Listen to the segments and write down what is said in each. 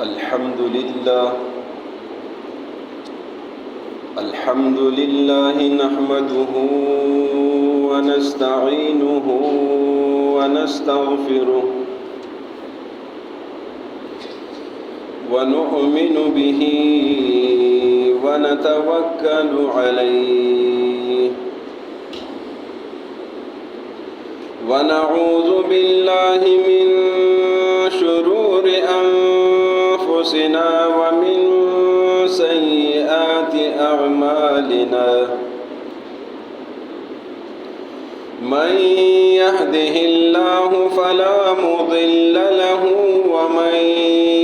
الحمد لله نحمده ونستعينه ونستغفره ونؤمن به ونتوكل عليه ونعوذ بالله من شرور أنفسنا ومن سيئات أعمالنا من يهده الله فلا مضل له ومن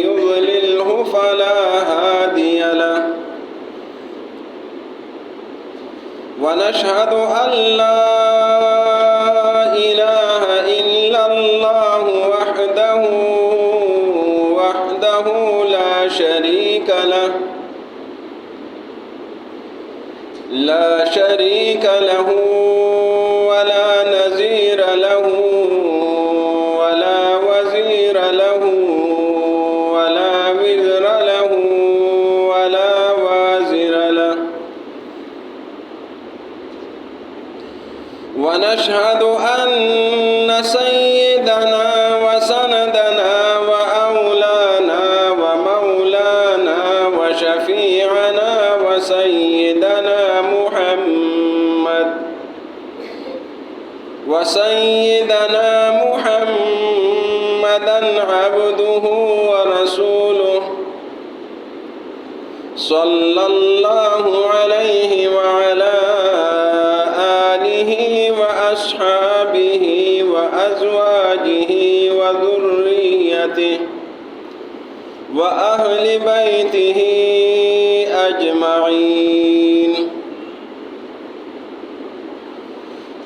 يضلله فلا هادي له ونشهد أن لا إله إلا الله وحده لا شريك له ولا نظير له ولا وزير له ولا وزر له ولا وازر له ونشهد أن سيدنا وسندنا وأولانا ومولانا وشفيعنا وسيدنا محمدا عبده ورسوله صلى الله عليه وعلى آله وأصحابه وأزواجه وذريته وأهل بيته أجمعين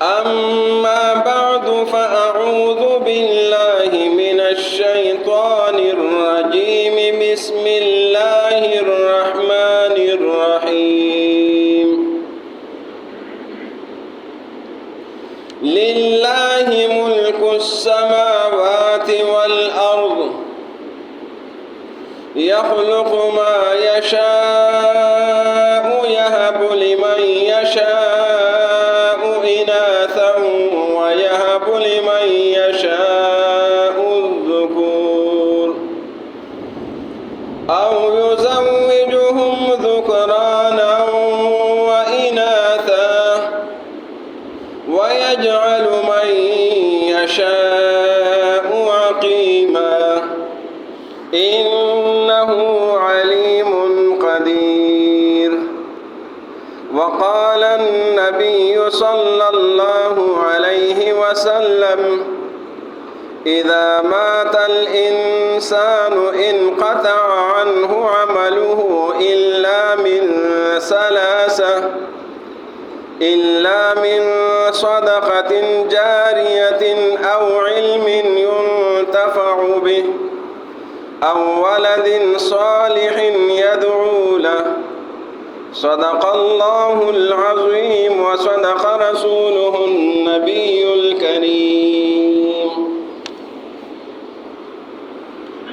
أما بعد فأعوذ بالله من الشيطان الرجيم بسم الله الرحمن الرحيم لله ملك السماوات والأرض يخلق ما يشاء يهب لمن يشاء إناثا ويهب لمن يشاء الذكور أو يزوجهم ذكرانا وإناثا ويجعل من يشاء عقيما إنه عليم قدير وقال النبي صلى الله عليه وسلم إذا مات الإنسان انقطع عنه عمله إلا من صدقة جارية أو علم ينتفع به أو ولد صالح يدعو له صدق الله العظيم وصدق رسوله النبي الكريم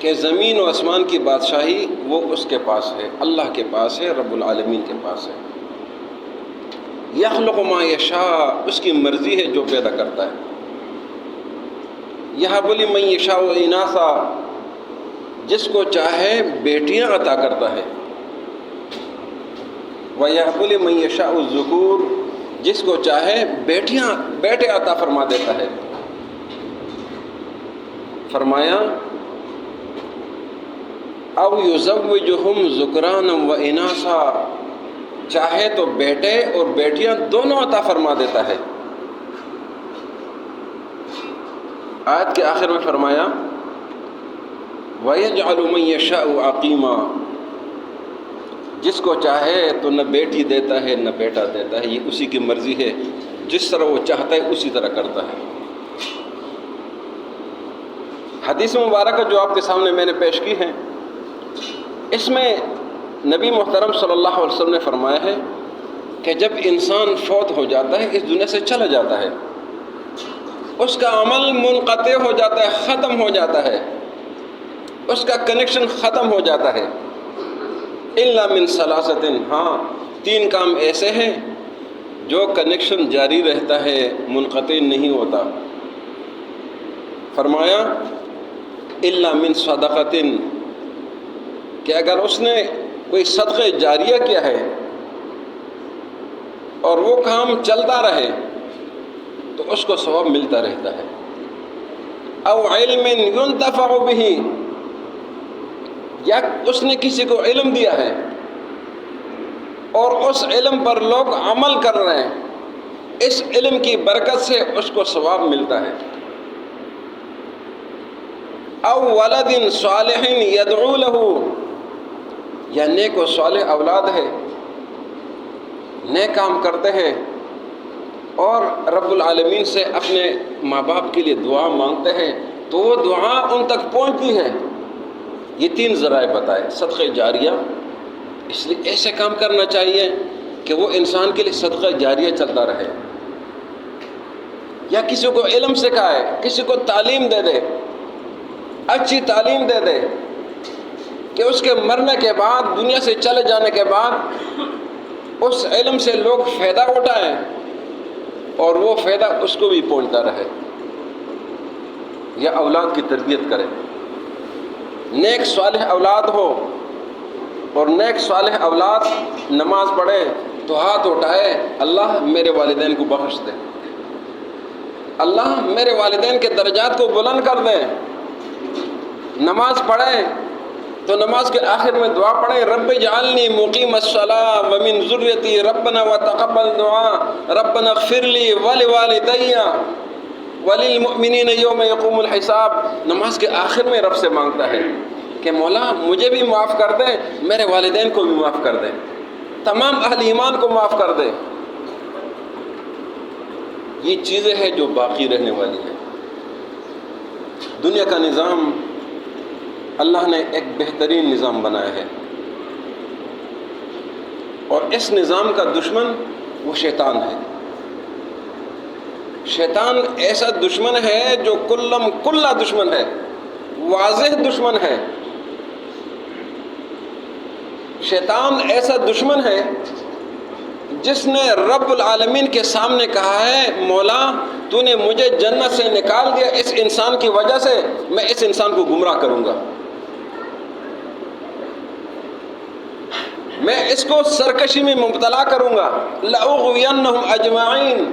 کہ زمین و آسمان کی بادشاہی وہ اس کے پاس ہے، اللہ کے پاس ہے، رب العالمین کے پاس ہے۔ یخلق ما یشاء، اس کی مرضی ہے جو پیدا کرتا ہے۔ یہب لمن یشاء اناثا، جس کو چاہے بیٹیاں عطا کرتا ہے۔ وَيَهْبُ لِمَن يَشَاءُ الذُّكُورَ، جس کو چاہے بیٹے عطا فرما دیتا ہے۔ فرمایا اَوْ يُزَوِّجُهُمْ ذُكْرَانًا وَإِنَاثًا، چاہے تو بیٹے اور بیٹیاں دونوں عطا فرما دیتا ہے۔ آیت کے آخر میں فرمایا وَيَجْعَلُ مَن يَشَاءُ عَقِيمًا، جس کو چاہے تو نہ بیٹی دیتا ہے نہ بیٹا دیتا ہے، یہ اسی کی مرضی ہے، جس طرح وہ چاہتا ہے اسی طرح کرتا ہے۔ حدیث مبارکہ جو آپ کے سامنے میں نے پیش کی ہے، اس میں نبی محترم صلی اللہ علیہ وسلم نے فرمایا ہے کہ جب انسان فوت ہو جاتا ہے، اس دنیا سے چلا جاتا ہے، اس کا عمل منقطع ہو جاتا ہے، ختم ہو جاتا ہے، اس کا کنیکشن ختم ہو جاتا ہے۔ الا من ثلاثۃ، ہاں 3 کام ایسے ہیں جو کنیکشن جاری رہتا ہے، منقطع نہیں ہوتا۔ فرمایا الا من صدقۃ، کہ اگر اس نے کوئی صدقہ جاریہ کیا ہے اور وہ کام چلتا رہے تو اس کو ثواب ملتا رہتا ہے۔ او علم ينتفع به، یا اس نے کسی کو علم دیا ہے اور اس علم پر لوگ عمل کر رہے ہیں، اس علم کی برکت سے اس کو ثواب ملتا ہے۔ او ولد صالح يدعو له، یا نیک و صالح اولاد ہے، نیک کام کرتے ہیں اور رب العالمین سے اپنے ماں باپ کے لیے دعا مانگتے ہیں تو وہ دعا ان تک پہنچتی ہے۔ یہ 3 ذرائع بتائے، صدقہ جاریہ، اس لیے ایسے کام کرنا چاہیے کہ وہ انسان کے لیے صدقہ جاریہ چلتا رہے، یا کسی کو علم سکھائے، کسی کو تعلیم دے دے، اچھی تعلیم دے دے کہ اس کے مرنے کے بعد، دنیا سے چلے جانے کے بعد اس علم سے لوگ فائدہ اٹھائیں اور وہ فائدہ اس کو بھی پہنچتا رہے، یا اولاد کی تربیت کرے۔ نیک صالح اولاد ہو اور نیک صالح اولاد نماز پڑھے تو ہاتھ اٹھائے، اللہ میرے والدین کو بخش دے، اللہ میرے والدین کے درجات کو بلند کر دے۔ نماز پڑھیں تو نماز کے آخر میں دعا پڑھیں، رب اجعلنی مقیم الصلاۃ ومن ذریتی ربنا وتقبل دعاء ربنا اغفر لی ولوالدی وللمؤمنین یوم یقوم الحساب۔ نماز کے آخر میں رب سے مانگتا ہے کہ مولا مجھے بھی معاف کر دے، میرے والدین کو بھی معاف کر دے، تمام اہل ایمان کو معاف کر دے۔ یہ چیزیں ہیں جو باقی رہنے والی ہیں۔ دنیا کا نظام اللہ نے ایک بہترین نظام بنایا ہے، اور اس نظام کا دشمن وہ شیطان ہے۔ شیطان ایسا دشمن ہے جو کلا دشمن ہے، واضح دشمن ہے۔ شیطان ایسا دشمن ہے جس نے رب العالمین کے سامنے کہا ہے مولا تو نے مجھے جنت سے نکال دیا، اس انسان کی وجہ سے میں اس انسان کو گمراہ کروں گا، میں اس کو سرکشی میں مبتلا کروں گا، لأغوینہم اجمعین،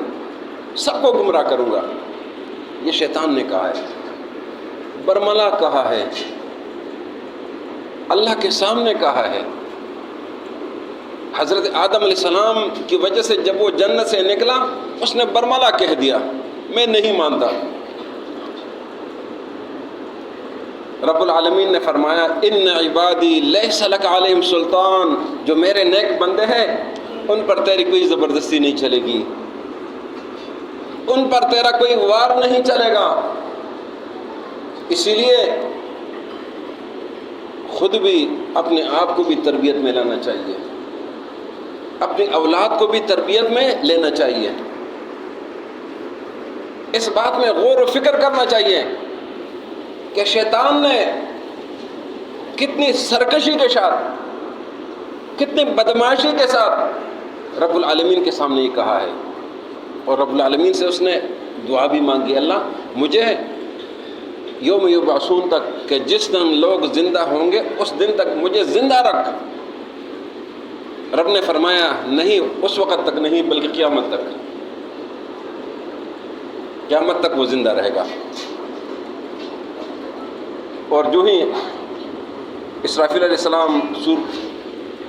سب کو گمراہ کروں گا۔ یہ شیطان نے کہا ہے، برملا کہا ہے، اللہ کے سامنے کہا ہے۔ حضرت آدم علیہ السلام کی وجہ سے جب وہ جنت سے نکلا اس نے برملا کہہ دیا، میں نہیں مانتا۔ رب العالمین نے فرمایا ان عبادی لیس لک علیہم سلطان، جو میرے نیک بندے ہیں ان پر تیری کوئی زبردستی نہیں چلے گی، ان پر تیرا کوئی وار نہیں چلے گا۔ اسی لیے خود بھی اپنے آپ کو بھی تربیت میں لانا چاہیے، اپنی اولاد کو بھی تربیت میں لینا چاہیے۔ اس بات میں غور و فکر کرنا چاہیے کہ شیطان نے کتنی سرکشی کے ساتھ، کتنی بدمعاشی کے ساتھ رب العالمین کے سامنے یہ کہا ہے، اور رب العالمین سے اس نے دعا بھی مانگی، اللہ مجھے یوم یبعثون تک، کہ جس دن لوگ زندہ ہوں گے اس دن تک مجھے زندہ رکھ۔ رب نے فرمایا نہیں، اس وقت تک نہیں بلکہ قیامت تک، قیامت تک وہ زندہ رہے گا۔ اور جو ہی اسرافیل علیہ السلام سور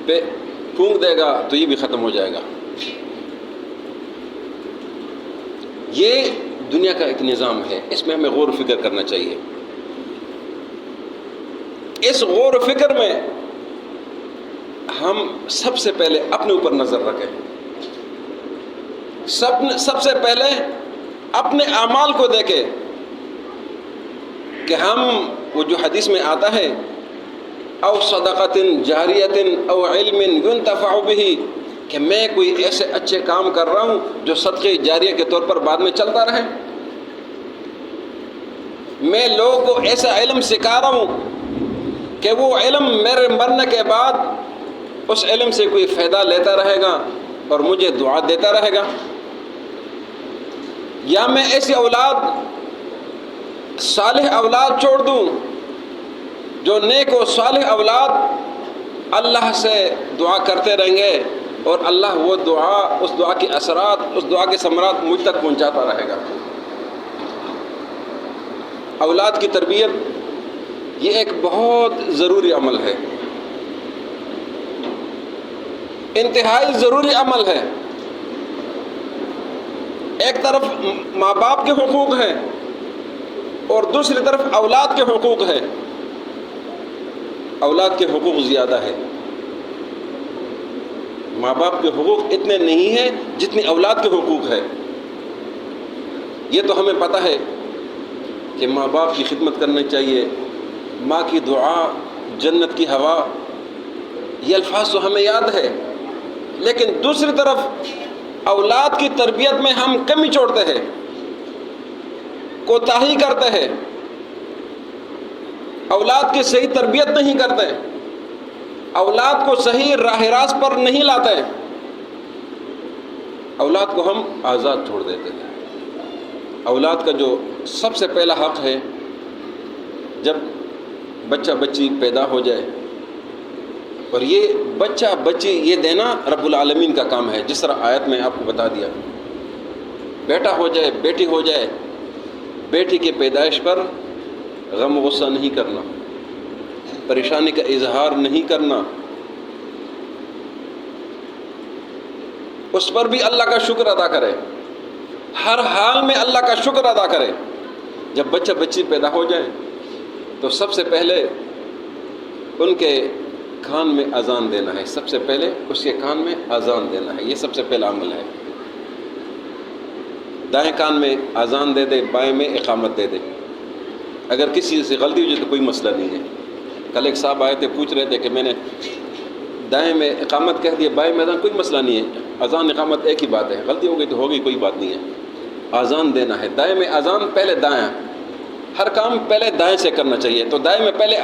پہ پھونک دے گا تو یہ بھی ختم ہو جائے گا۔ یہ دنیا کا ایک نظام ہے، اس میں ہمیں غور و فکر کرنا چاہیے۔ اس غور و فکر میں ہم سب سے پہلے اپنے اوپر نظر رکھیں، سب سے پہلے اپنے اعمال کو دیکھیں کہ ہم، وہ جو حدیث میں آتا ہے، او صدقۃ جاریۃ او علم ينتفع به، کہ میں کوئی ایسے اچھے کام کر رہا ہوں جو صدقے جاریہ کے طور پر بعد میں چلتا رہے، میں لوگوں کو ایسا علم سکھا رہا ہوں کہ وہ علم میرے مرنے کے بعد اس علم سے کوئی فائدہ لیتا رہے گا اور مجھے دعا دیتا رہے گا، یا میں ایسی اولاد، صالح اولاد چھوڑ دوں جو نیک و صالح اولاد اللہ سے دعا کرتے رہیں گے، اور اللہ وہ دعا، اس دعا کے اثرات، اس دعا کے ثمرات مجھ تک پہنچاتا رہے گا۔ اولاد کی تربیت یہ ایک بہت ضروری عمل ہے، انتہائی ضروری عمل ہے۔ ایک طرف ماں باپ کے حقوق ہیں اور دوسری طرف اولاد کے حقوق ہیں۔ اولاد کے حقوق زیادہ ہے، ماں باپ کے حقوق اتنے نہیں ہیں جتنی اولاد کے حقوق ہے۔ یہ تو ہمیں پتہ ہے کہ ماں باپ کی خدمت کرنی چاہیے، ماں کی دعا، جنت کی ہوا، یہ الفاظ تو ہمیں یاد ہے، لیکن دوسری طرف اولاد کی تربیت میں ہم کمی چھوڑتے ہیں، کوتاہی کرتے ہیں، اولاد کی صحیح تربیت نہیں کرتے، اولاد کو صحیح راہ راست پر نہیں لاتے، اولاد کو ہم آزاد چھوڑ دیتے ہیں۔ اولاد کا جو سب سے پہلا حق ہے، جب بچہ بچی پیدا ہو جائے، اور یہ بچہ بچی یہ دینا رب العالمین کا کام ہے، جس طرح آیت میں آپ کو بتا دیا، بیٹا ہو جائے، بیٹی ہو جائے، بیٹی کی پیدائش پر غم و غصہ نہیں کرنا، پریشانی کا اظہار نہیں کرنا، اس پر بھی اللہ کا شکر ادا کرے، ہر حال میں اللہ کا شکر ادا کرے۔ جب بچہ بچی پیدا ہو جائے تو سب سے پہلے ان کے کان میں اذان دینا ہے، سب سے پہلے اس کے کان میں اذان دینا ہے، یہ سب سے پہلا عمل ہے۔ دائیں کان میں اذان دے دے، بائیں میں اقامت دے دے۔ اگر کسی سے غلطی ہو جائے تو کوئی مسئلہ نہیں ہے۔ کل ایک صاحب آئے تھے، پوچھ رہے تھے کہ میں نے دائیں میں اقامت کہہ دیا، بائیں میں اذان، کوئی مسئلہ نہیں ہے، اذان اقامت ایک ہی بات ہے، غلطی ہو گئی تو ہو گئی، کوئی بات نہیں ہے۔ اذان دینا ہے، دائیں میں اذان، پہلے دائیں، ہر کام پہلے دائیں سے کرنا چاہیے۔ تو دائیں میں پہلے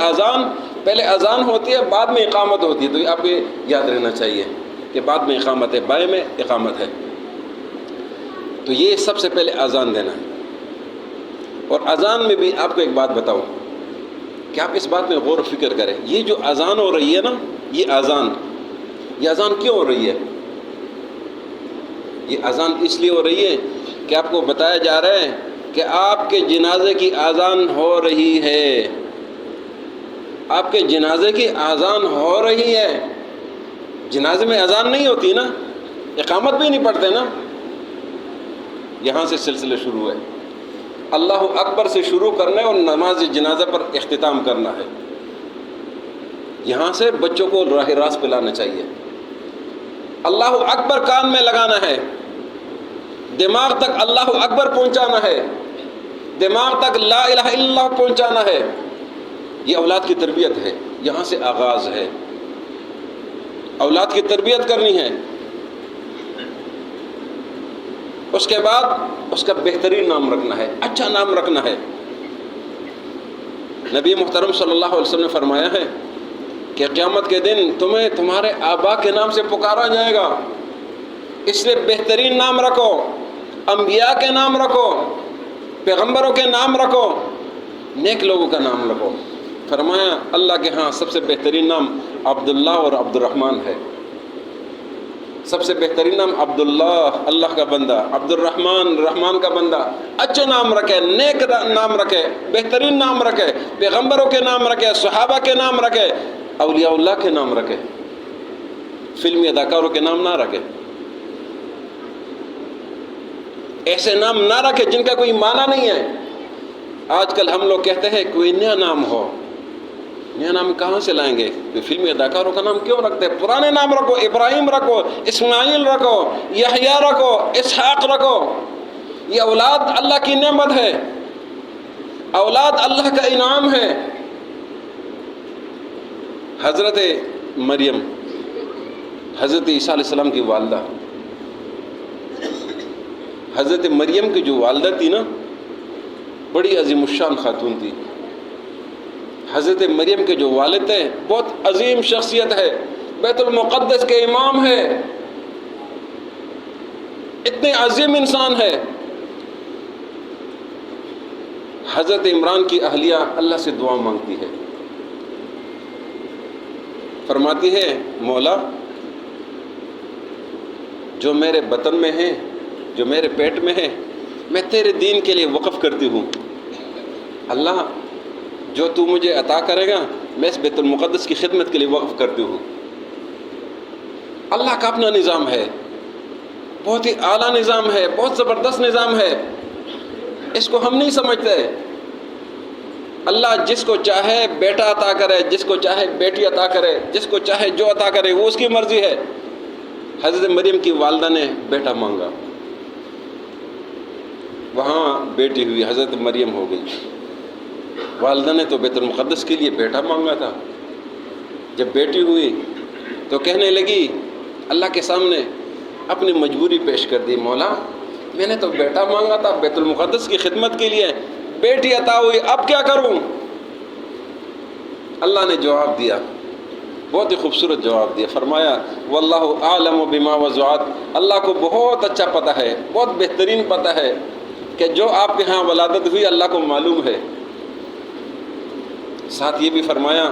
اذان ہوتی ہے، بعد میں اقامت ہوتی ہے، تو یہ آپ کو یاد رہنا چاہیے کہ بعد میں اقامت ہے، بائیں میں اقامت ہے۔ تو یہ سب سے پہلے اذان دینا ہے۔ اور اذان میں بھی آپ کو ایک بات بتاؤں کہ آپ اس بات میں غور و فکر کریں، یہ جو اذان ہو رہی ہے نا، یہ اذان کیوں ہو رہی ہے؟ یہ اذان اس لیے ہو رہی ہے کہ آپ کو بتایا جا رہا ہے کہ آپ کے جنازے کی اذان ہو رہی ہے، آپ کے جنازے کی اذان ہو رہی ہے۔ جنازے میں اذان نہیں ہوتی نا، اقامت بھی نہیں پڑھتے نا۔ یہاں سے سلسلہ شروع ہے، اللہ اکبر سے شروع کرنا ہے اور نماز جنازہ پر اختتام کرنا ہے۔ یہاں سے بچوں کو راہ راست پہ لانا چاہیے، اللہ اکبر کان میں لگانا ہے، دماغ تک اللہ اکبر پہنچانا ہے، دماغ تک لا الہ الا اللہ پہنچانا ہے۔ یہ اولاد کی تربیت ہے، یہاں سے آغاز ہے۔ اولاد کی تربیت کرنی ہے، اس کے بعد اس کا بہترین نام رکھنا ہے، اچھا نام رکھنا ہے۔ نبی محترم صلی اللہ علیہ وسلم نے فرمایا ہے کہ قیامت کے دن تمہیں تمہارے آبا کے نام سے پکارا جائے گا، اس لیے بہترین نام رکھو، انبیاء کے نام رکھو، پیغمبروں کے نام رکھو، نیک لوگوں کا نام رکھو۔ فرمایا اللہ کے ہاں سب سے بہترین نام عبداللہ اور عبد الرحمن ہے۔ سب سے بہترین نام عبداللہ، اللہ کا بندہ، عبد الرحمن، رحمان کا بندہ۔ اچھے نام رکھے، نیک نام رکھے، بہترین نام رکھے، پیغمبروں کے نام رکھے، صحابہ کے نام رکھے، اولیاء اللہ کے نام رکھے، فلمی اداکاروں کے نام نہ رکھے، ایسے نام نہ رکھے جن کا کوئی معنی نہیں ہے۔ آج کل ہم لوگ کہتے ہیں کوئی نیا نام ہو، نیا نام کہاں سے لائیں گے؟ فلمی اداکاروں کا نام کیوں رکھتے ہیں؟ پرانے نام رکھو، ابراہیم رکھو، اسماعیل رکھو، یحییٰ رکھو، اسحاق رکھو۔ یہ اولاد اللہ کی نعمت ہے، اولاد اللہ کا انعام ہے۔ حضرت مریم، حضرت عیسیٰ علیہ السلام کی والدہ، حضرت مریم کی جو والدہ تھی نا، بڑی عظیم الشان خاتون تھی۔ حضرت مریم کے جو والد تھے بہت عظیم شخصیت ہے، بیت المقدس کے امام ہے، اتنے عظیم انسان ہے۔ حضرت عمران کی اہلیہ اللہ سے دعا مانگتی ہے، فرماتی ہے مولا جو میرے بطن میں ہے، جو میرے پیٹ میں ہے، میں تیرے دین کے لیے وقف کرتی ہوں۔ اللہ جو تو مجھے عطا کرے گا میں اس بیت المقدس کی خدمت کے لیے وقف کرتی ہوں۔ اللہ کا اپنا نظام ہے، بہت ہی اعلیٰ نظام ہے، بہت زبردست نظام ہے، اس کو ہم نہیں سمجھتے۔ اللہ جس کو چاہے بیٹا عطا کرے، جس کو چاہے بیٹی عطا کرے، جس کو چاہے جو عطا کرے، وہ اس کی مرضی ہے۔ حضرت مریم کی والدہ نے بیٹا مانگا، وہاں بیٹی ہوئی، حضرت مریم ہو گئی۔ والدہ نے تو بیت المقدس کے لیے بیٹا مانگا تھا، جب بیٹی ہوئی تو کہنے لگی، اللہ کے سامنے اپنی مجبوری پیش کر دی، مولا میں نے تو بیٹا مانگا تھا بیت المقدس کی خدمت کے لیے، بیٹی عطا ہوئی، اب کیا کروں؟ اللہ نے جواب دیا، بہت ہی خوبصورت جواب دیا، فرمایا واللہ اعلم بما وضعت، اللہ کو بہت اچھا پتہ ہے، بہت بہترین پتہ ہے کہ جو آپ کے ہاں ولادت ہوئی اللہ کو معلوم ہے۔ ساتھ یہ بھی فرمایا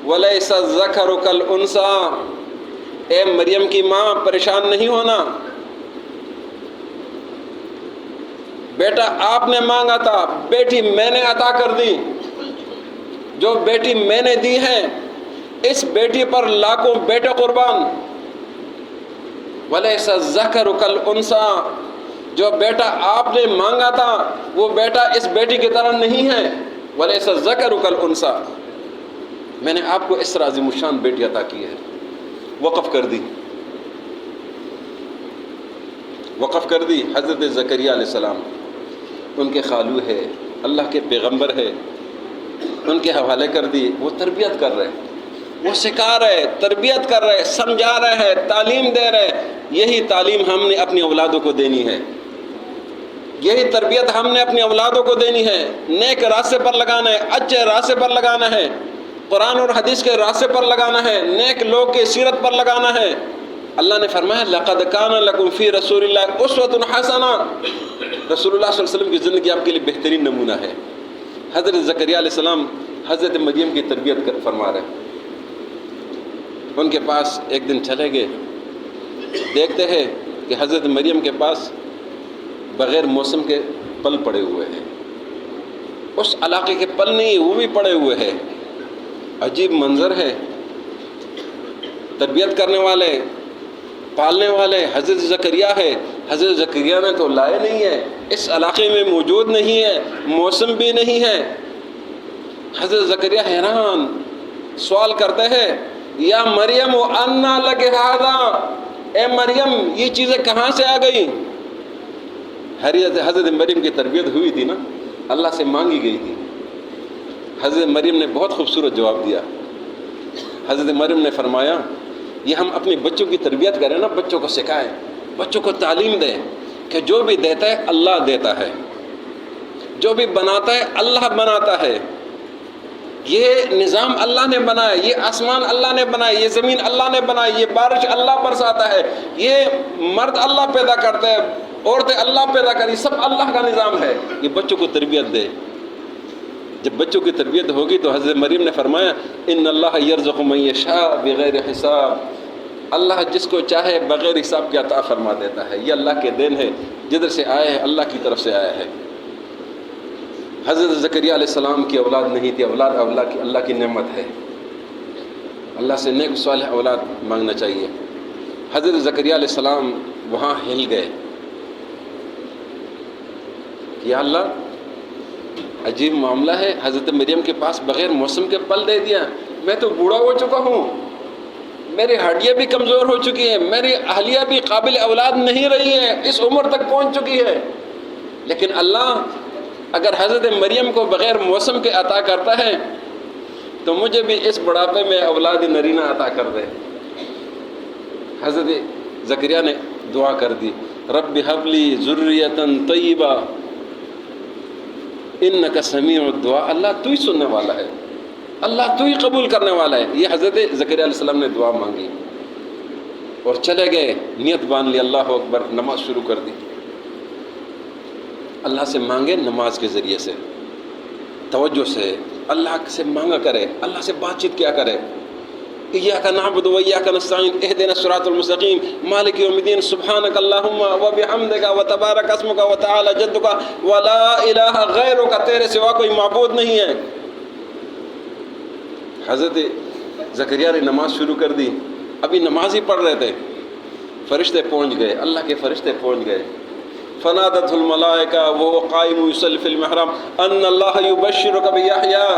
وَلَيْسَ الذَّكَرُ كَالْأُنثَىٰ، اے مریم کی ماں پریشان نہیں ہونا، بیٹا آپ نے مانگا تھا، بیٹی میں نے عطا کر دی، جو بیٹی میں نے دی ہے اس بیٹی پر لاکھوں بیٹے قربان۔ وَلَيْسَ الذَّكَرُ كَالْأُنثَىٰ، جو بیٹا آپ نے مانگا تھا وہ بیٹا اس بیٹی کی طرح نہیں ہے۔ وَلَيْسَ الذَّكَرُ كَالْأُنثَىٰ، میں نے آپ کو اس طرح عظیم الشان بیٹی عطا کی ہے، وقف کر دی، وقف کر دی۔ حضرت زکریا علیہ السلام ان کے خالو ہے، اللہ کے پیغمبر ہے، ان کے حوالے کر دی، وہ تربیت کر رہے، وہ سکھا رہے، تربیت کر رہے، سمجھا رہے ہیں، تعلیم دے رہے۔ یہی تعلیم ہم نے اپنی اولادوں کو دینی ہے، یہی تربیت ہم نے اپنی اولادوں کو دینی ہے، نیک راستے پر لگانا ہے، اچھے راستے پر لگانا ہے، قرآن اور حدیث کے راستے پر لگانا ہے، نیک لوگ کی سیرت پر لگانا ہے۔ اللہ نے فرمایا لَقَدْ كَانَ لَكُمْ فِي رَسُولِ اللَّهِ أُسْوَةٌ حَسَنَةٌ، رسول اللہ صلی اللہ علیہ وسلم کی زندگی آپ کے لیے بہترین نمونہ ہے۔ حضرت زکریا علیہ السلام حضرت مریم کی تربیت فرما رہے، ان کے پاس ایک دن چلے گئے، دیکھتے ہیں کہ حضرت مریم کے پاس بغیر موسم کے پل پڑے ہوئے ہیں، اس علاقے کے پل نہیں وہ بھی پڑے ہوئے ہیں، عجیب منظر ہے۔ تربیت کرنے والے، پالنے والے حضرت زکریا ہے، حضرت زکریا نے تو لائے نہیں ہے، اس علاقے میں موجود نہیں ہے، موسم بھی نہیں ہے۔ حضرت زکریا حیران سوال کرتے ہیں یا مریم انا لک ھذا، اے مریم یہ چیزیں کہاں سے آ گئی؟ حضرت مریم کی تربیت ہوئی تھی نا، اللہ سے مانگی گئی تھی۔ حضرت مریم نے بہت خوبصورت جواب دیا۔ حضرت مریم نے فرمایا یہ ہم اپنے بچوں کی تربیت کریں نا، بچوں کو سکھائیں، بچوں کو تعلیم دیں کہ جو بھی دیتا ہے اللہ دیتا ہے، جو بھی بناتا ہے اللہ بناتا ہے۔ یہ نظام اللہ نے بنایا، یہ آسمان اللہ نے بنایا، یہ زمین اللہ نے بنائی، یہ بارش اللہ برساتا ہے، یہ مرد اللہ پیدا کرتا ہے، عورتیں اللہ پیدا کری، سب اللہ کا نظام ہے۔ یہ بچوں کو تربیت دے۔ جب بچوں کی تربیت ہوگی تو حضرت مریم نے فرمایا ان اللہ یرزق من یشاء بغیر حساب، اللہ جس کو چاہے بغیر حساب کے عطا فرما دیتا ہے۔ یہ اللہ کے دین ہے، جدھر سے آیا ہے اللہ کی طرف سے آیا ہے۔ حضرت زکریا علیہ السلام کی اولاد نہیں تھی، اولاد اللہ کی نعمت ہے، اللہ سے نیک صالح اولاد مانگنا چاہیے۔ حضرت زکریا علیہ السلام وہاں ہل گئے، یا اللہ عجیب معاملہ ہے، حضرت مریم کے پاس بغیر موسم کے پل دے دیا، میں تو بوڑھا ہو چکا ہوں، میری ہڈیاں بھی کمزور ہو چکی ہیں، میری اہلیہ بھی قابل اولاد نہیں رہی ہے، اس عمر تک پہنچ چکی ہے، لیکن اللہ اگر حضرت مریم کو بغیر موسم کے عطا کرتا ہے تو مجھے بھی اس بڑھاپے میں اولاد نرینہ عطا کر دے۔ حضرت زکریا نے دعا کر دی، رب ہب لی ذریۃ طیبہ انک سمیع الدعاء، اللہ تو ہی سننے والا ہے، اللہ تو ہی قبول کرنے والا ہے۔ یہ حضرت زکریا علیہ السلام نے دعا مانگی اور چلے گئے، نیت باندھ لی، اللہ اکبر، نماز شروع کر دی۔ اللہ سے مانگے نماز کے ذریعے سے، توجہ سے اللہ سے مانگا کرے، اللہ سے بات چیت کیا کرے۔ ایاک نعبد و ایاک نستعین اہدنا الصراط المستقیم مالک یوم الدین سبحانک اللہم و بحمدک و تبارک اسمک و تعالی جدک و لا الہ غیرک، تیرے سوا کوئی معبود نہیں ہے۔ حضرت زکریا نے نماز شروع کر دی، ابھی نماز ہی پڑھ رہے تھے، فرشتے پہنچ گئے، اللہ کے فرشتے پہنچ گئے۔ فنادت الملائکہ وہو قائم یصلی فی المحراب ان اللہ یبشرک بیحییٰ،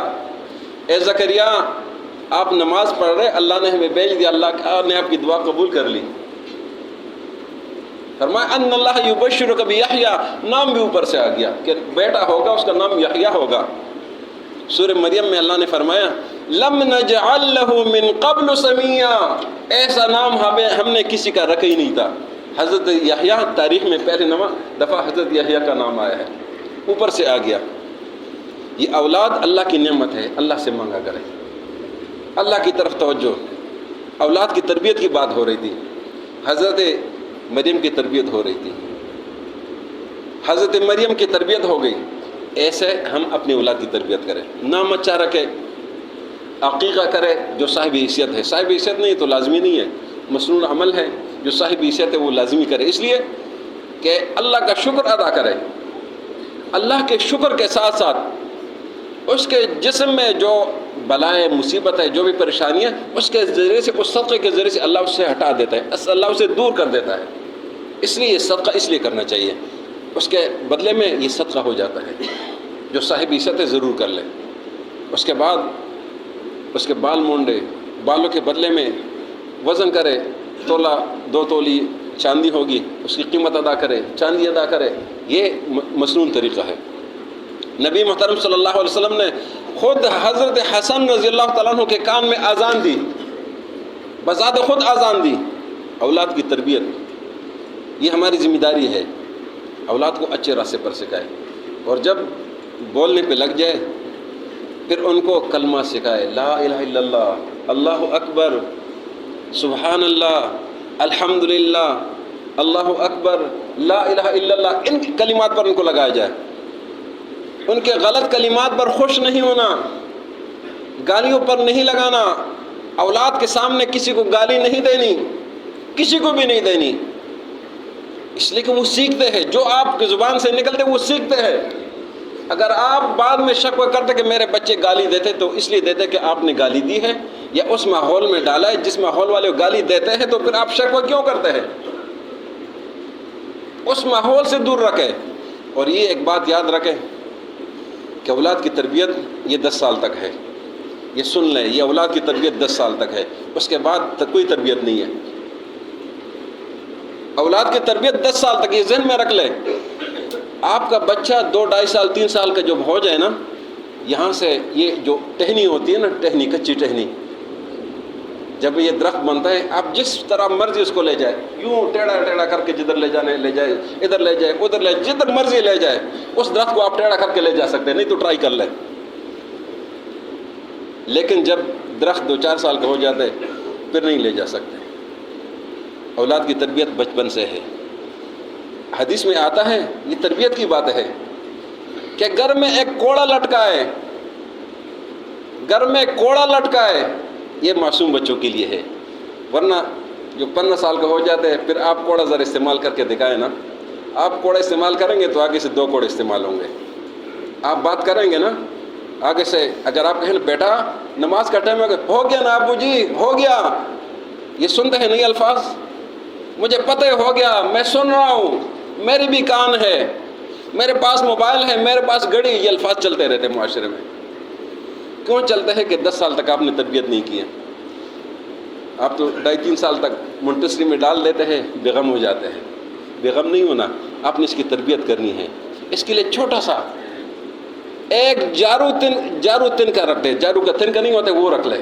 اے زکریا آپ نماز پڑھ رہے، اللہ نے ہمیں بھیج دیا، اللہ نے آپ کی دعا قبول کر لی۔ فرمایا ان اللہ یبشرک بیحییٰ، نام بھی اوپر سے آ گیا کہ بیٹا ہوگا، اس کا نام یحییٰ ہوگا۔ سورہ مریم میں اللہ نے فرمایا لم نجعل له من قبل سمیہ، ایسا نام ہم نے کسی کا رکھا ہی نہیں تھا۔ حضرت یحییٰ تاریخ میں پہلی دفعہ حضرت یحییٰ کا نام آیا ہے، اوپر سے آ گیا۔ یہ اولاد اللہ کی نعمت ہے، اللہ سے مانگا کرے، اللہ کی طرف توجہ۔ اولاد کی تربیت کی بات ہو رہی تھی، حضرت مریم کی تربیت ہو رہی تھی، حضرت مریم کی تربیت ہو گئی، ایسے ہم اپنی اولاد کی تربیت کریں، نام اچھا رکھے، عقیقہ کرے جو صاحب حیثیت ہے، صاحب حیثیت نہیں تو لازمی نہیں ہے، مسنون عمل ہے، جو صاحب حیثیت ہے وہ لازمی کرے، اس لیے کہ اللہ کا شکر ادا کرے۔ اللہ کے شکر کے ساتھ ساتھ اس کے جسم میں جو بلائیں مصیبت ہے، جو بھی پریشانی ہے، اس کے ذریعے سے، اس صدقے کے ذریعے سے اللہ اس سے ہٹا دیتا ہے، اللہ اسے دور کر دیتا ہے۔ اس لیے یہ صدقہ اس لیے کرنا چاہیے، اس کے بدلے میں یہ صدقہ ہو جاتا ہے۔ جو صاحب حیثیت ہے ضرور کر لے۔ اس کے بعد اس کے بال مونڈے، بالوں کے بدلے میں وزن کرے، تولہ 2 تولی چاندی ہوگی، اس کی قیمت ادا کرے، چاندی ادا کرے، یہ مسنون طریقہ ہے۔ نبی محترم صلی اللہ علیہ وسلم نے خود حضرت حسن رضی اللہ تعالیٰ عنہ کے کان میں اذان دی، بذات خود اذان دی۔ اولاد کی تربیت یہ ہماری ذمہ داری ہے، اولاد کو اچھے راستے پر سکھائے، اور جب بولنے پہ لگ جائے پھر ان کو کلمہ سکھائے، لا الہ الا اللہ، اللہ اکبر، سبحان اللہ، الحمدللہ، اللہ اکبر، لا الہ الا اللہ، ان کلمات پر ان کو لگایا جائے۔ ان کے غلط کلمات پر خوش نہیں ہونا، گالیوں پر نہیں لگانا، اولاد کے سامنے کسی کو گالی نہیں دینی، کسی کو بھی نہیں دینی، اس لیے کہ وہ سیکھتے ہیں، جو آپ کی زبان سے نکلتے وہ سیکھتے ہیں۔ اگر آپ بعد میں شک کرتے کہ میرے بچے گالی دیتے تو اس لیے دیتے کہ آپ نے گالی دی ہے یا اس ماحول میں ڈالا ہے جس ماحول والے گالی دیتے ہیں، تو پھر آپ شک کیوں کرتے ہیں؟ اس ماحول سے دور رکھیں۔ اور یہ ایک بات یاد رکھیں کہ اولاد کی تربیت یہ 10 سال تک ہے، یہ سن لیں، یہ اولاد کی تربیت 10 سال تک ہے، اس کے بعد کوئی تربیت نہیں ہے۔ اولاد کی تربیت 10 سال تک، یہ ذہن میں رکھ لیں۔ آپ کا بچہ 2, 2.5 سال 3 سال کا جب ہو جائے نا، یہاں سے یہ جو ٹہنی ہوتی ہے نا، ٹہنی، کچی ٹہنی، جب یہ درخت بنتا ہے، آپ جس طرح مرضی اس کو لے جائے، یوں ٹیڑھا ٹیڑھا کر کے جدھر لے جانے لے جائے، ادھر لے جائے، ادھر لے، جدھر مرضی لے جائے، اس درخت کو آپ ٹیڑھا کر کے لے جا سکتے ہیں، نہیں تو ٹرائی کر لیں۔ لیکن جب درخت 2-4 سال کا ہو جاتا ہے پھر نہیں لے جا سکتے۔ اولاد کی تربیت بچپن سے ہے۔ حدیث میں آتا ہے، یہ تربیت کی بات ہے کہ گھر میں ایک کوڑا لٹکا ہے، گھر میں کوڑا لٹکا ہے، یہ معصوم بچوں کے لیے ہے۔ ورنہ جو 15 سال کا ہو جاتے ہیں پھر آپ کوڑا ذرا استعمال کر کے دکھائیں نا، آپ کوڑا استعمال کریں گے تو آگے سے 2 کوڑے استعمال ہوں گے۔ آپ بات کریں گے نا آگے سے، اگر آپ کہیں بیٹا نماز کا ٹائم ہو گیا نا ابو جی ہو گیا، یہ سنتے ہیں نہیں الفاظ، مجھے پتہ ہو گیا، میں سن رہا ہوں، میری بھی کان ہے، میرے پاس موبائل ہے، میرے پاس گھڑی، یہ الفاظ چلتے رہتے معاشرے میں۔ کیوں چلتے ہیں کہ 10 سال تک آپ نے تربیت نہیں کی ہے۔ آپ تو 2.5-3 سال تک منٹسری میں ڈال دیتے ہیں، بے غم ہو جاتے ہیں۔ بے غم نہیں ہونا، آپ نے اس کی تربیت کرنی ہے۔ اس کے لیے چھوٹا سا ایک جارو تن کا رکھ لے، جارو کا تن کا نہیں ہوتا وہ رکھ لے،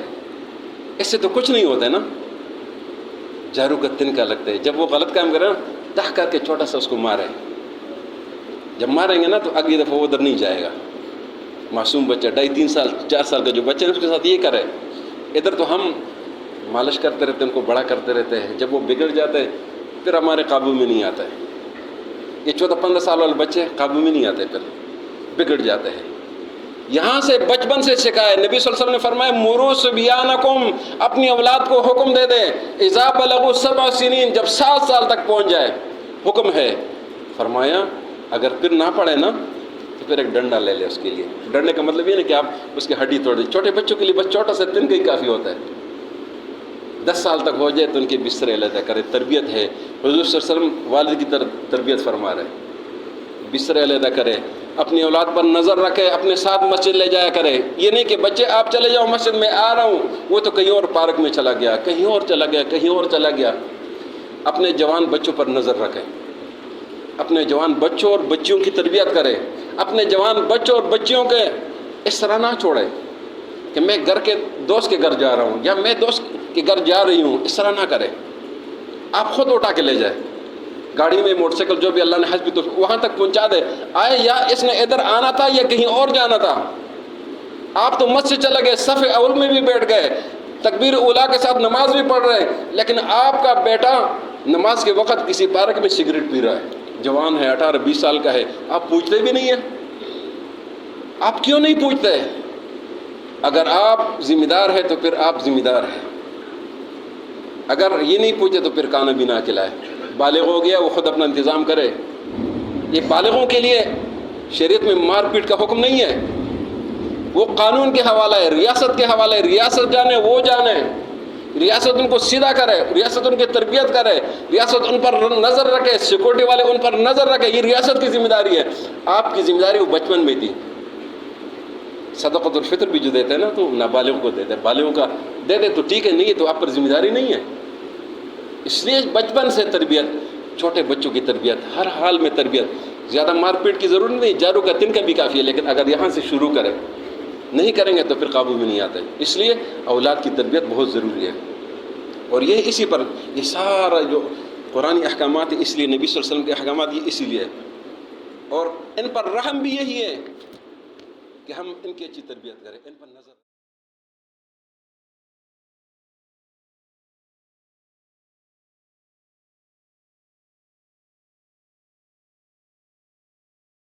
اس سے تو کچھ نہیں ہوتا ہے نا۔ جارو کا تن کا لگتا ہے، جب وہ غلط کام کرے نا تہ کر کے چھوٹا سا اس کو مارے، جب ماریں گے نا تو اگلی دفعہ وہ ادھر نہیں جائے گا۔ معصوم بچہ 2.5-3 سال 4 سال کا جو بچہ ہے اس کے ساتھ یہ کرے، ادھر تو ہم مالش کرتے رہتے ہیں، ان کو بڑا کرتے رہتے ہیں، جب وہ بگڑ جاتے ہیں پھر ہمارے قابو میں نہیں آتا ہے۔ یہ 14-15 سال والے بچے قابو میں نہیں آتے، پھر بگڑ جاتے ہیں۔ یہاں سے بچپن سے سکھائے، نبی صلی اللہ علیہ وسلم نے فرمایا مروا صبیانکم، اپنی اولاد کو حکم دے دیں، اذا بلغوا 7 سنین، جب 7 سال تک پہنچ جائے، حکم ہے۔ فرمایا اگر پھر نہ پڑھے نا تو پھر ایک ڈنڈا لے لے اس کے لیے۔ ڈنڈے کا مطلب یہ نہیں کہ آپ اس کی ہڈی توڑ دیں، چھوٹے بچوں کے لیے بس چھوٹا سا تن کا ہی کافی ہوتا ہے۔ 10 سال تک ہو جائے تو ان کے بستر علیحدہ کرے، تربیت ہے۔ حضور صلی اللہ علیہ وسلم والد کی تربیت فرما رہے، بستر علیحدہ کرے، اپنی اولاد پر نظر رکھے، اپنے ساتھ مسجد لے جایا کرے۔ یہ نہیں کہ بچے آپ چلے جاؤ مسجد میں آ رہا ہوں، وہ تو کہیں اور پارک میں چلا گیا، کہیں اور چلا گیا، کہیں اور چلا گیا۔ اپنے جوان بچوں پر نظر رکھے، اپنے جوان بچوں اور بچیوں کی تربیت کرے، اپنے جوان بچوں اور بچیوں کے اس طرح نہ چھوڑے کہ میں گھر کے دوست کے گھر جا رہا ہوں یا میں دوست کے گھر جا رہی ہوں، اس طرح نہ کرے۔ آپ خود اٹھا کے لے جائے، گاڑی میں موٹر سائیکل جو بھی اللہ نے حسبی تو وہاں تک پہنچا دے، آئے یا اس نے ادھر آنا تھا یا کہیں اور جانا تھا۔ آپ تو مسجد چلے گئے، صف اول میں بھی بیٹھ گئے، تکبیر اولیٰ کے ساتھ نماز بھی پڑھ رہے ہیں، لیکن آپ کا بیٹا نماز کے وقت کسی پارک میں سگریٹ پی رہا ہے، جوان ہے، 18-20 سال کا ہے، آپ پوچھتے بھی نہیں ہیں۔ آپ کیوں نہیں پوچھتے؟ اگر آپ ذمہ دار ہیں تو پھر آپ ذمہ دار ہیں، اگر یہ نہیں پوچھے تو پھر کھانا بھی نہ کھلائے۔ بالغ ہو گیا وہ خود اپنا انتظام کرے۔ یہ بالغوں کے لیے شریعت میں مار پیٹ کا حکم نہیں ہے، وہ قانون کے حوالہ ہے، ریاست کے حوالے ہے، ریاست جانے وہ جانے، ریاست ان کو سیدھا کرے، ریاست ان کی تربیت کرے، ریاست ان پر نظر رکھے، سیکورٹی والے ان پر نظر رکھے، یہ ریاست کی ذمہ داری ہے۔ آپ کی ذمہ داری وہ بچپن میں تھی۔ صدقۃ الفطر بھی جو دیتے ہیں نا تو نابالغ کو دیتے ہیں، بالغوں کا دے دے تو ٹھیک ہے، نہیں ہے تو آپ پر ذمہ داری نہیں ہے۔ اس لیے بچپن سے تربیت، چھوٹے بچوں کی تربیت، ہر حال میں تربیت، زیادہ مار پیٹ کی ضرورت نہیں، جارو کا تن کا بھی کافی ہے، لیکن اگر یہاں سے شروع کریں، نہیں کریں گے تو پھر قابو میں نہیں آتے۔ اس لیے اولاد کی تربیت بہت ضروری ہے، اور یہ اسی پر یہ سارا جو قرآنی احکامات ہیں، اس لیے نبی صلی اللہ علیہ وسلم کے احکامات یہ اسی لیے، اور ان پر رحم بھی یہی ہے کہ ہم ان کی اچھی تربیت کریں، ان پر نظر